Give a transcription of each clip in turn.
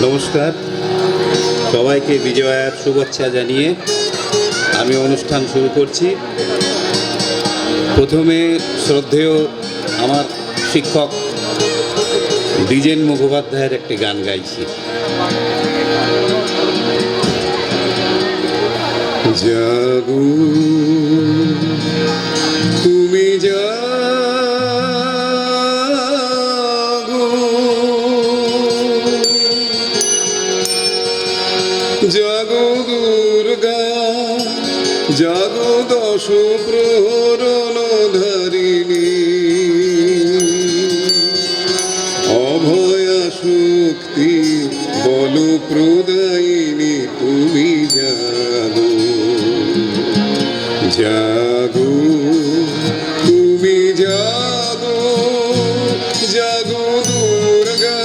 নমস্কার, সবাইকে বিজয়ার শুভেচ্ছা জানিয়ে আমি অনুষ্ঠান শুরু করছি। প্রথমে শ্রদ্ধেয় আমার শিক্ষক দ্বিজেন মুখোপাধ্যায়ের একটি গান গাইছি। জাগো তুমি জাগো, জাগো দুর্গা, জাগো দশ প্রহরণ ধারিণী, অভয়া শক্তি বল প্রদায়িনী তুমি জাগো, জাগো তুমি জাগো, জাগো দুর্গা,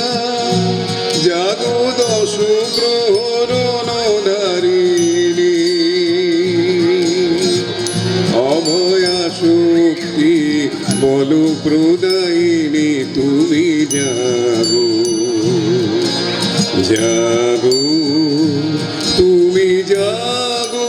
জাগো দশ প্রহরণ ধারিণী, অভয়া শক্তি বল প্রদায়িনী তুমি জাগো, জাগো তুমি জাগো।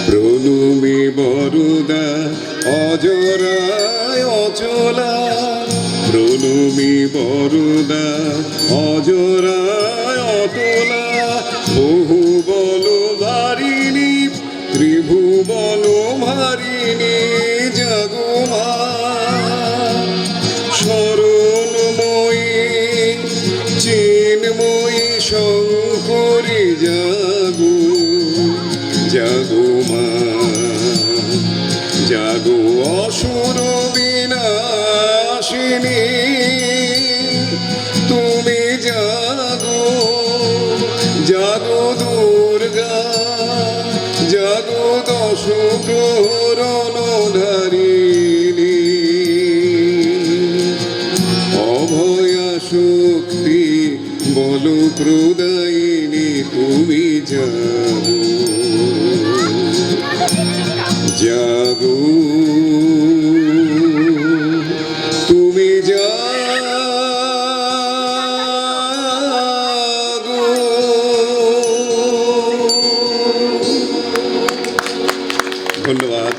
প্রণমী বরদা অজরায় অচলা, প্রণমী বরদা অজরায় অতলা, বহু বল ভারিণী ত্রিভুবন ভারিণী, জাগো মা শরণময়ী চিন্ময়ী শঙ্করী, জাগো, জাগো মা, জাগো অসুর বিনাশিনী তুমি জাগো, জাগো দুর্গা, জাগো দশ প্রহরণ ধারিণী, অভয়া শক্তি বল প্রদায়িনী তুমি জাগো, জাগো তুমি জাগো। ধন্যবাদ।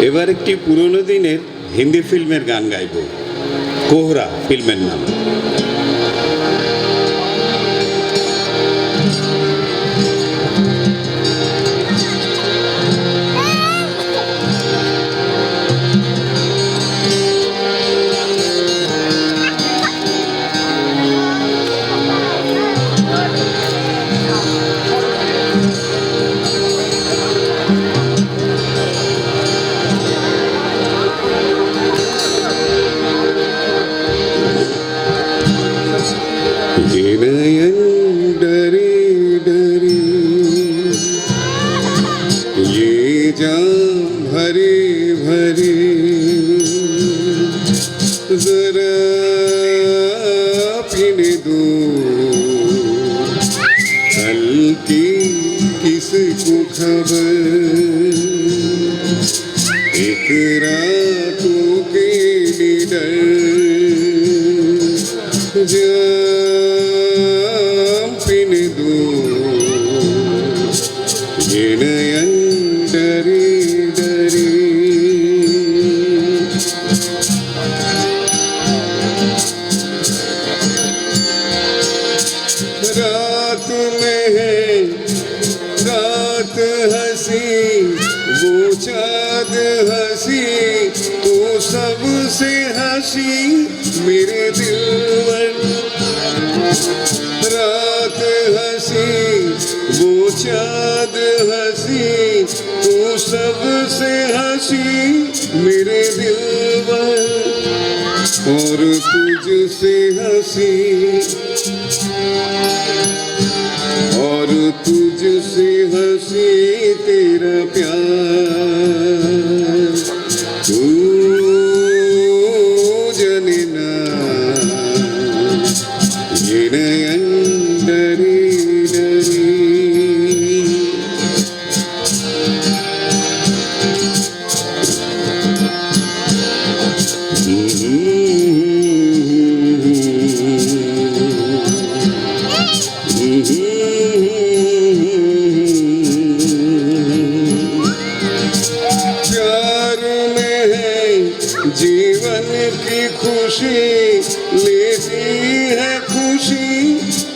এবার একটি পুরনো দিনের হিন্দি ফিল্মের গান গাইব। কোহরা ফিল্মের নাম। नयन डरे डरे ये जाम भरे भरे, जरा पीने दो हल्की किसको खबर, एक रातों के निडर जाम पीने दो ये नयन डरे डरे। रात में है रात हसी वो चाँद हंसी तो सबसे हंसी मेरे दिलवर। रात हंसी वो चाँद हंसी तो सबसे हंसी मेरे दिलवर। और तुझसे हंसी और तुझसे हंसी तेरा प्यार। तू जाने ना ये नयन डरी डरी। जीवन की खुशी लेती है खुशी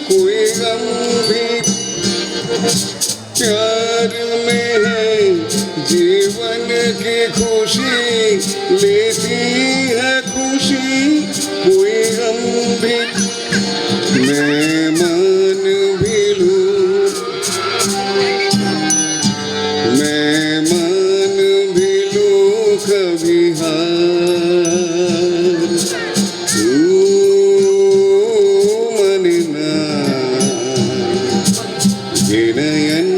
कोई गम भी प्यार में है। जीवन की खुशी लेती है खुशी कोई गम भी। मैं मान भी लूं मैं मान भी लूं कभी हार। तू मानना ये नयन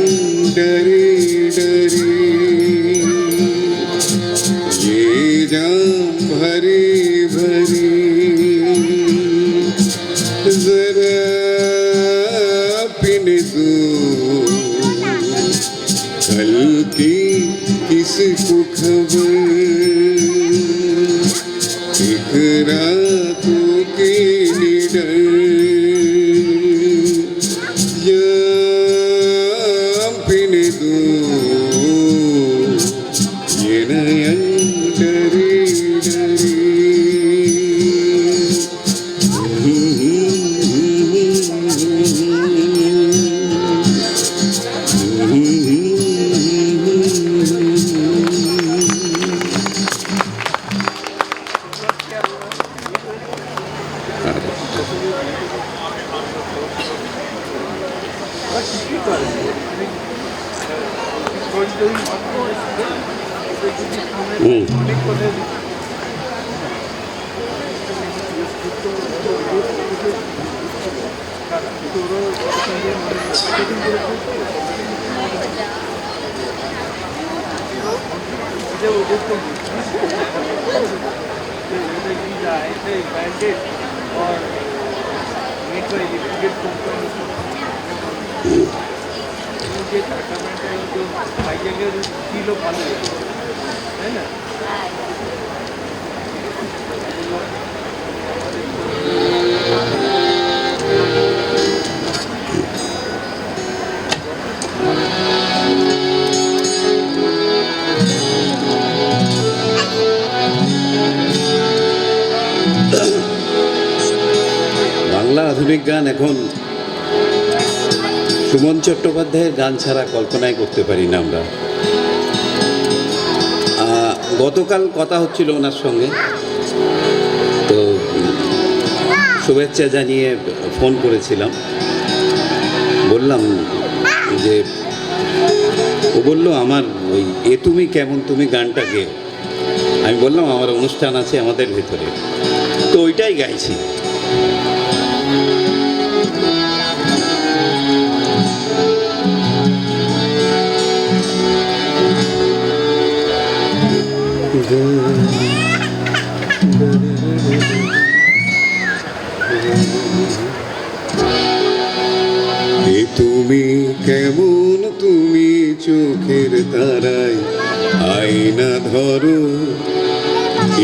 डरी डरी। ये जाम भरी भरी जरा पीने दो कल की किसको खबर। एक रातों की निडर जाम पीने दो ये नयन डरी डरी। বাংলা আধুনিক গান এখন সুমন চট্টোপাধ্যায়ের গান ছাড়া কল্পনাই করতে পারি না আমরা। গতকাল কথা হচ্ছিল ওনার সঙ্গে, তো শুভেচ্ছা জানিয়ে ফোন করেছিলাম। বললাম যে ও বলল আমার ওই এ তুমি কেমন তুমি গানটা গেও। আমি বললাম আমার অনুষ্ঠান আছে আমাদের ভেতরে, তো ওইটাই গাইছি। তুমি কেমন তুমি চোখের তারায় আয়না ধরো।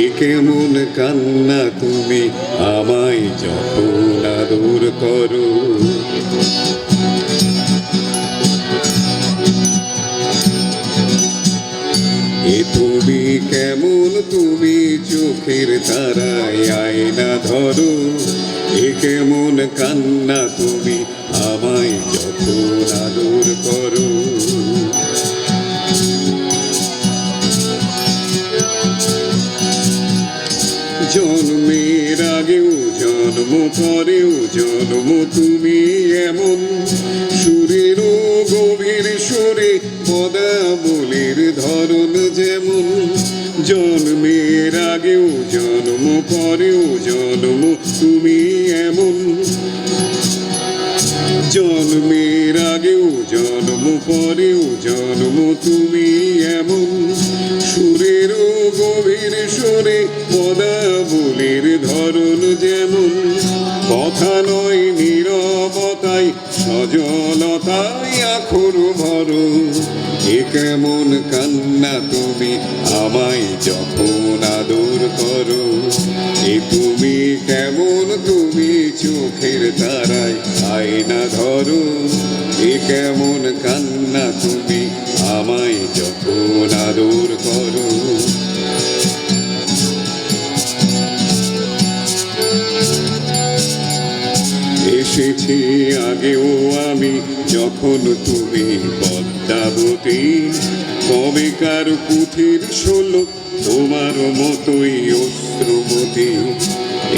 এ কেমন কান্না তুমি আমায় যখন আদর করো। এ তুমি কেমন তুমি চোখের তারায় আয়না ধরো। এ কেমন কান্না তুমি আমায় যখন আদর করো। পরেও জন্ম তুমি এমন, সুরেরও গভীর সুরে পদাবলীর ধরন যেমন, জন্মের আগেও জন্ম পরেও জন্ম তুমি এমন, জন্মের আগেও জন্ম পরেও জন্ম তুমি এমন, সুরেরও গভীর সুরে পদাবলীর ধরন যেমন, কথা নয় নীরবতায় সজলতায় আখর ভর, এ কেমন কান্না তুমি আমায় যখন আদর করো, এ তুমি কেমন তুমি চোখের তারায় আয়না ধরো, এ কেমন কান্না তুমি আমায় যখন আদর করো। এসেছি আগেও আমি যখন তুমি পদ্মাবতী, কবেকার পুঁথির শোলক তোমার মতোই অশ্রুমতী,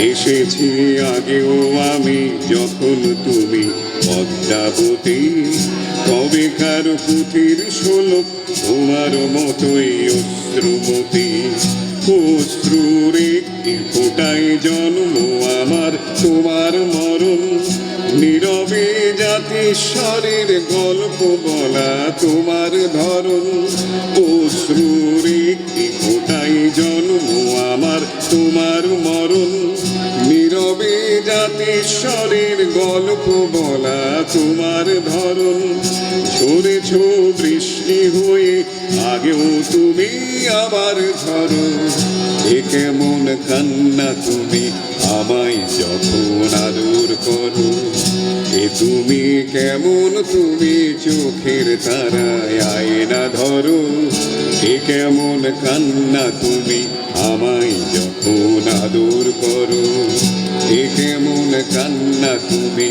এসেছি আগেও আমি যখন তুমি পদ্মাবতী, কবেকার পুঁথির শোলক তোমার মতোই অশ্রুমতী, অশ্রুর একটি ফোঁটায় জন্ম আমার তোমার মরণ, নীরবে জাতিস্বরের গল্প বলা তোমার ধরন, অশ্রুর একটি ফোঁটায় জন্ম আমার তোমার মরণ, নীরবে জাতিস্বরের গল্প বলা তোমার ধরন, ঝরেছ বৃষ্টি হয়ে আগেও তুমি আবার ঝরো, এ কেমন কান্না তুমি আমায় যখন আদর করো, এ তুমি কেমন তুমি চোখের তারায় আয়না ধরো, এ কেমন কান্না তুমি আমায় যখন আদর করো, এ কেমন কান্না তুমি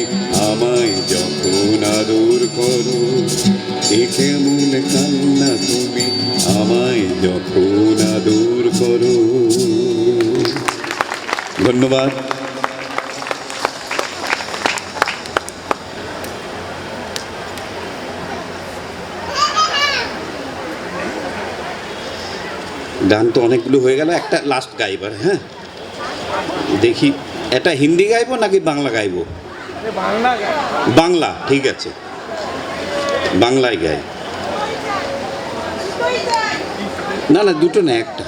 আমায় যখন আদর করো, এ কেমন কান্না তুমি আমায় যখন আদর করো। ধন্যবাদ। গান তো অনেকগুলো হয়ে গেল, একটা লাস্ট গাইবার। হ্যাঁ, দেখি এটা হিন্দি গাইবো নাকি বাংলা গাইবো? বাংলা, ঠিক আছে, বাংলায় গাই। না না, দুটো না, একটা।